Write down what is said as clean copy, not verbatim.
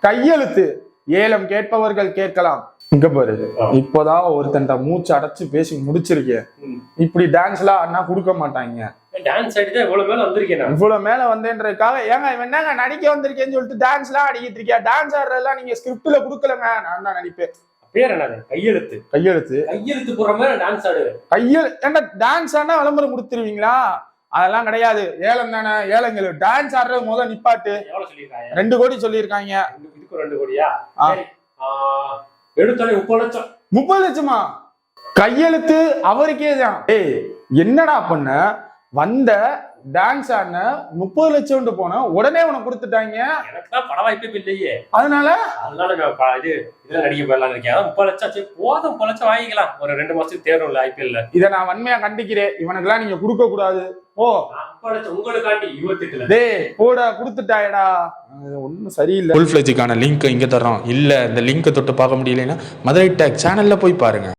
கையெழுத்து ஏலம் கேட்பவர்கள் கேட்கலாம். இங்க பாரு, இப்போதான் ஒருத்தன்ட்ட மூச்சு அடைச்சு பேசி முடிச்சிருக்கேன். இப்படி டான்ஸ் எல்லாம் அண்ணா கொடுக்க மாட்டாங்க. டான்ஸ் ஆடிதான் இவ்வளவு மேல வந்திருக்கேன். இவ்வளவு மேல வந்தேன்றதுக்காக ஏங்க இவன் என்னங்க நடிக்க வந்திருக்கேன்னு சொல்லிட்டு டான்ஸ் எல்லாம் ஆடிக்கிட்டு இருக்கியா? டான்ஸ் ஆடுறதெல்லாம் நீங்க ஸ்கிரிப்ட்ல கொடுக்கலங்க, நான் தான் நடிப்பேன். பேர் என்னது? கையெழுத்து. கையெழுத்து கையெழுத்து போற மாதிரி டான்ஸ் ஆடுவேன். ஏன்னா டான்ஸ் ஆனா விளம்பரம் கொடுத்துருவீங்களா? அதெல்லாம் கிடையாது. ஏலம் தானே, ஏலங்கள். டான்ஸ் ஆடுறது முதல் நிப்பாட்டு. எவ்வளவு சொல்லிருக்காங்க? 2 கோடி சொல்லியிருக்காங்க. இதுக்கு 2 கோடியா? எடுத்தாலே 30 லட்சம். 30 லட்சமா? கையெழுத்து அவருக்கே தான். ஏய் என்னடா பண்ண, வந்த டான்ஸ் ஆடின 30 லட்சம் போன உடனே உனக்கு கொடுத்துட்டாங்க. எனக்கு தான் பட வாய்ப்பே இல்லையே, அதனால இதுல நடிக்க போயிடலாம் இருக்கேன். 30 லட்சம் போதும், 30 லட்சம் வாங்கிக்கலாம். ஒரு 2 மாசத்துக்கு தேர்வுல ஐபிஎல்ல. இதை நான் வன்மையா கண்டிக்கிறேன். இவனுக்கெல்லாம் நீங்க கொடுக்க கூடாது. ஓ 30 லட்சம் உங்களுக்காண்டி 28ல டே போட கொடுத்துட்டாயடா. ஒன்னும் சரியில்லை. ஃபுல் ஃபிளெஜ்க்கான லிங்க் இங்க தர்றோம். இல்ல இந்த லிங்கை தொட்டு பார்க்க முடியலைன்னா மதுரை டேக் சேனல்ல போய் பாருங்க.